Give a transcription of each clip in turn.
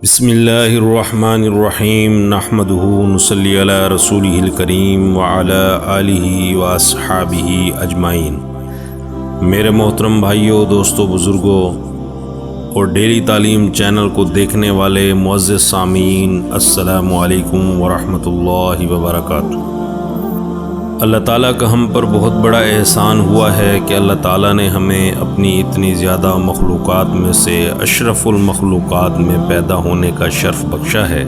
بسم اللہ الرحمن الرحیم نحمدہ نصلی علی رسولہ الکریم وعلی آلہ واصحابہ اجمعین۔ میرے محترم بھائیوں، دوستوں، بزرگوں اور ڈیلی تعلیم چینل کو دیکھنے والے معزز سامعین، السلام علیکم ورحمۃ اللہ وبرکاتہ۔ اللہ تعالیٰ کا ہم پر بہت بڑا احسان ہوا ہے کہ اللہ تعالیٰ نے ہمیں اپنی اتنی زیادہ مخلوقات میں سے اشرف المخلوقات میں پیدا ہونے کا شرف بخشا ہے،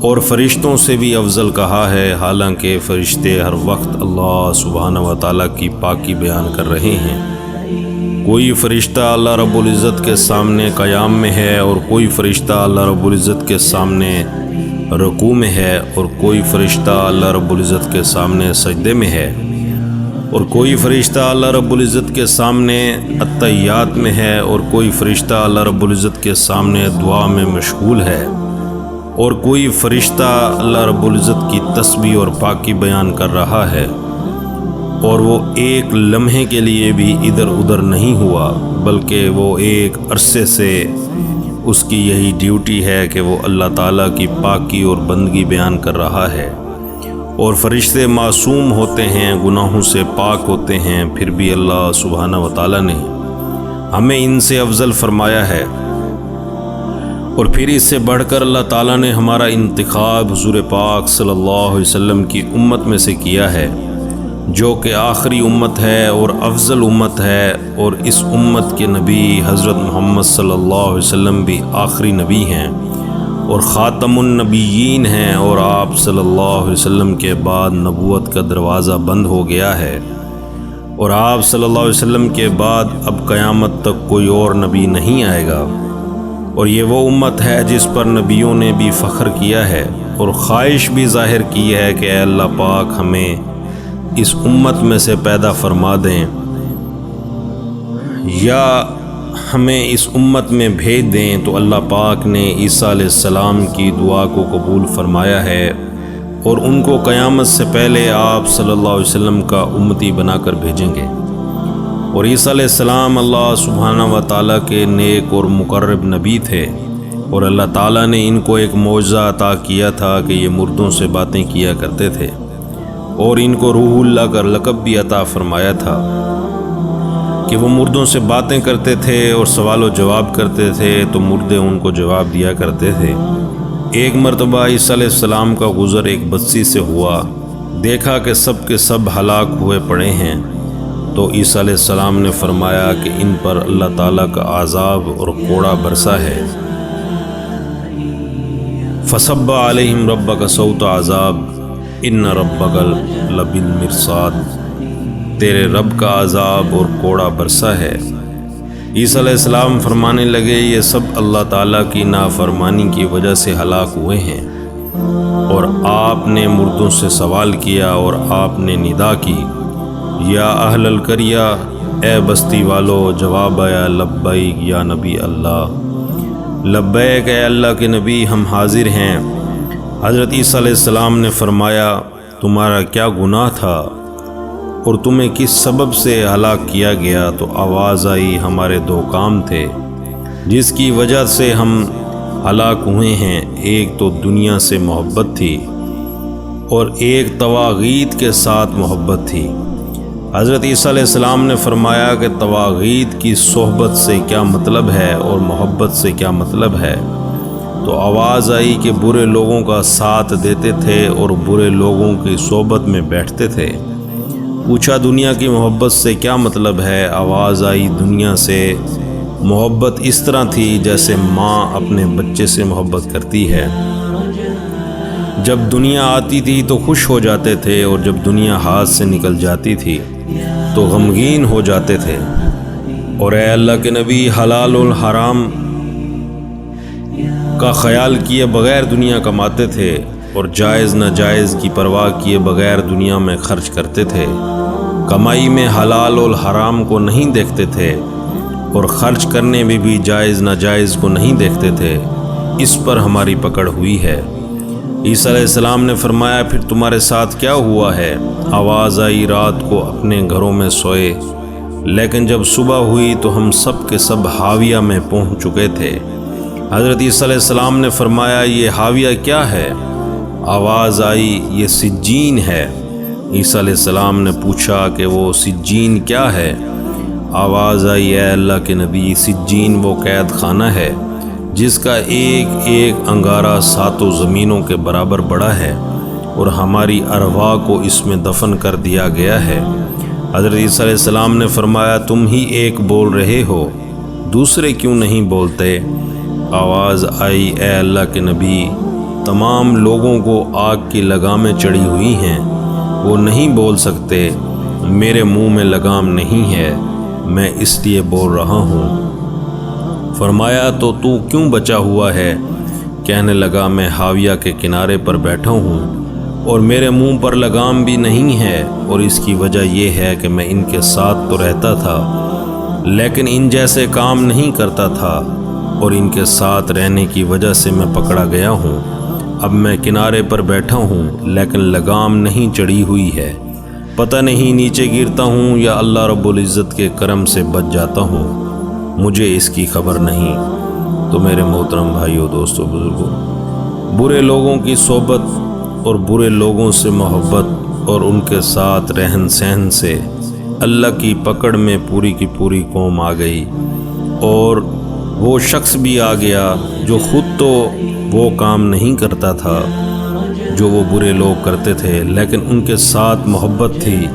اور فرشتوں سے بھی افضل کہا ہے، حالانکہ فرشتے ہر وقت اللہ سبحانہ و تعالیٰ کی پاکی بیان کر رہے ہیں۔ کوئی فرشتہ اللہ رب العزت کے سامنے قیام میں ہے، اور کوئی فرشتہ اللہ رب العزت کے سامنے رکوع میں ہے، اور کوئی فرشتہ اللہ رب العزت کے سامنے سجدے میں ہے، اور کوئی فرشتہ اللہ رب العزت کے سامنے التحیات میں ہے، اور کوئی فرشتہ اللہ رب العزت کے سامنے دعا میں مشغول ہے، اور کوئی فرشتہ اللہ رب العزت کی تسبیح اور پاکی بیان کر رہا ہے، اور وہ ایک لمحے کے لیے بھی ادھر ادھر نہیں ہوا، بلکہ وہ ایک عرصے سے اس کی یہی ڈیوٹی ہے کہ وہ اللہ تعالیٰ کی پاکی اور بندگی بیان کر رہا ہے۔ اور فرشتے معصوم ہوتے ہیں، گناہوں سے پاک ہوتے ہیں، پھر بھی اللہ سبحانہ و تعالیٰ نے ہمیں ان سے افضل فرمایا ہے، اور پھر اس سے بڑھ کر اللہ تعالیٰ نے ہمارا انتخاب حضور پاک صلی اللہ علیہ وسلم کی امت میں سے کیا ہے، جو کہ آخری امت ہے اور افضل امت ہے، اور اس امت کے نبی حضرت محمد صلی اللہ علیہ وسلم بھی آخری نبی ہیں اور خاتم النبیین ہیں، اور آپ صلی اللہ علیہ وسلم کے بعد نبوت کا دروازہ بند ہو گیا ہے، اور آپ صلی اللہ علیہ وسلم کے بعد اب قیامت تک کوئی اور نبی نہیں آئے گا، اور یہ وہ امت ہے جس پر نبیوں نے بھی فخر کیا ہے اور خواہش بھی ظاہر کی ہے کہ اے اللہ پاک ہمیں اس امت میں سے پیدا فرما دیں، یا ہمیں اس امت میں بھیج دیں۔ تو اللہ پاک نے عیسیٰ علیہ السلام کی دعا کو قبول فرمایا ہے، اور ان کو قیامت سے پہلے آپ صلی اللہ علیہ وسلم کا امتی بنا کر بھیجیں گے۔ اور عیسیٰ علیہ السلام اللہ سبحانہ و تعالیٰ کے نیک اور مقرب نبی تھے، اور اللہ تعالیٰ نے ان کو ایک معجزہ عطا کیا تھا کہ یہ مردوں سے باتیں کیا کرتے تھے، اور ان کو روح اللہ کا لقب بھی عطا فرمایا تھا کہ وہ مردوں سے باتیں کرتے تھے اور سوال و جواب کرتے تھے، تو مردے ان کو جواب دیا کرتے تھے۔ ایک مرتبہ عیسیٰ علیہ السلام کا گزر ایک بستی سے ہوا، دیکھا کہ سب کے سب ہلاک ہوئے پڑے ہیں، تو عیسیٰ علیہ السلام نے فرمایا کہ ان پر اللہ تعالیٰ کا عذاب اور کوڑا برسا ہے۔ فصب علیہم ربک صوت عذاب ان ربک لبالمرصاد، تیرے رب کا عذاب اور کوڑا برسا ہے۔ عیسیٰ علیہ السلام فرمانے لگے، یہ سب اللہ تعالیٰ کی نافرمانی کی وجہ سے ہلاک ہوئے ہیں، اور آپ نے مردوں سے سوال کیا اور آپ نے ندا کی، یا اہل القریہ، اے بستی والو، جواب آیا لبیک یا نبی اللہ، لبیک اے اللہ کے نبی، ہم حاضر ہیں۔ حضرت عیسیٰ علیہ السلام نے فرمایا، تمہارا کیا گناہ تھا اور تمہیں کس سبب سے ہلاک کیا گیا؟ تو آواز آئی، ہمارے دو کام تھے جس کی وجہ سے ہم ہلاک ہوئے ہیں، ایک تو دنیا سے محبت تھی اور ایک طواغیت کے ساتھ محبت تھی۔ حضرت عیسیٰ علیہ السلام نے فرمایا کہ طواغیت کی صحبت سے کیا مطلب ہے اور محبت سے کیا مطلب ہے؟ تو آواز آئی کہ برے لوگوں کا ساتھ دیتے تھے اور برے لوگوں کی صحبت میں بیٹھتے تھے۔ پوچھا دنیا کی محبت سے کیا مطلب ہے؟ آواز آئی، دنیا سے محبت اس طرح تھی جیسے ماں اپنے بچے سے محبت کرتی ہے۔ جب دنیا آتی تھی تو خوش ہو جاتے تھے، اور جب دنیا ہاتھ سے نکل جاتی تھی تو غمگین ہو جاتے تھے۔ اور اے اللہ کے نبی، حلال اور حرام کا خیال کیے بغیر دنیا کماتے تھے، اور جائز ناجائز کی پرواہ کیے بغیر دنیا میں خرچ کرتے تھے۔ کمائی میں حلال اور حرام کو نہیں دیکھتے تھے، اور خرچ کرنے میں بھی جائز ناجائز کو نہیں دیکھتے تھے۔ اس پر ہماری پکڑ ہوئی ہے۔ عیسیٰ علیہ السلام نے فرمایا، پھر تمہارے ساتھ کیا ہوا ہے؟ آواز آئی، رات کو اپنے گھروں میں سوئے، لیکن جب صبح ہوئی تو ہم سب کے سب حاویہ میں پہنچ چکے تھے۔ حضرت عیسیٰ علیہ السلام نے فرمایا یہ حاویہ کیا ہے؟ آواز آئی یہ سجین ہے۔ عیسیٰ علیہ السلام نے پوچھا کہ وہ سجین کیا ہے؟ آواز آئی اے اللہ کے نبی، سجین وہ قید خانہ ہے جس کا ایک ایک انگارہ 7 زمینوں کے برابر بڑا ہے، اور ہماری ارواح کو اس میں دفن کر دیا گیا ہے۔ حضرت عیسیٰ علیہ السلام نے فرمایا تم ہی ایک بول رہے ہو، دوسرے کیوں نہیں بولتے؟ آواز آئی اے اللہ کے نبی، تمام لوگوں کو آگ کی لگامیں چڑھی ہوئی ہیں، وہ نہیں بول سکتے، میرے منہ میں لگام نہیں ہے، میں اس لیے بول رہا ہوں۔ فرمایا تو کیوں بچا ہوا ہے؟ کہنے لگا میں حاویہ کے کنارے پر بیٹھا ہوں اور میرے منہ پر لگام بھی نہیں ہے، اور اس کی وجہ یہ ہے کہ میں ان کے ساتھ تو رہتا تھا لیکن ان جیسے کام نہیں کرتا تھا، اور ان کے ساتھ رہنے کی وجہ سے میں پکڑا گیا ہوں۔ اب میں کنارے پر بیٹھا ہوں لیکن لگام نہیں چڑھی ہوئی ہے، پتہ نہیں نیچے گرتا ہوں یا اللہ رب العزت کے کرم سے بچ جاتا ہوں، مجھے اس کی خبر نہیں۔ تو میرے محترم بھائیوں، دوستوں، بزرگوں، برے لوگوں کی صحبت اور برے لوگوں سے محبت اور ان کے ساتھ رہن سہن سے اللہ کی پکڑ میں پوری کی پوری قوم آ گئی، اور وہ شخص بھی آ گیا جو خود تو وہ کام نہیں کرتا تھا جو وہ برے لوگ کرتے تھے، لیکن ان کے ساتھ محبت تھی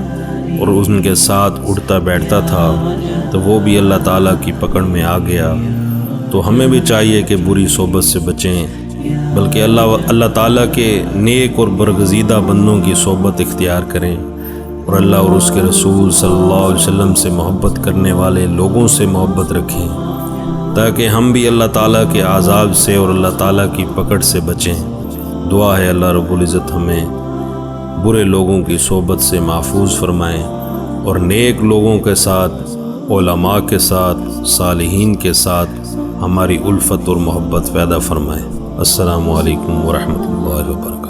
اور ان کے ساتھ اٹھتا بیٹھتا تھا، تو وہ بھی اللہ تعالیٰ کی پکڑ میں آ گیا۔ تو ہمیں بھی چاہیے کہ بری صحبت سے بچیں، بلکہ اللہ تعالیٰ کے نیک اور برگزیدہ بندوں کی صحبت اختیار کریں، اور اللہ اور اس کے رسول صلی اللہ علیہ وسلم سے محبت کرنے والے لوگوں سے محبت رکھیں، تاکہ ہم بھی اللہ تعالیٰ کے عذاب سے اور اللہ تعالیٰ کی پکڑ سے بچیں۔ دعا ہے اللہ رب العزت ہمیں برے لوگوں کی صحبت سے محفوظ فرمائیں، اور نیک لوگوں کے ساتھ، علماء کے ساتھ، صالحین کے ساتھ ہماری الفت اور محبت پیدا فرمائیں۔ السلام علیکم ورحمۃ اللہ وبرکاتہ۔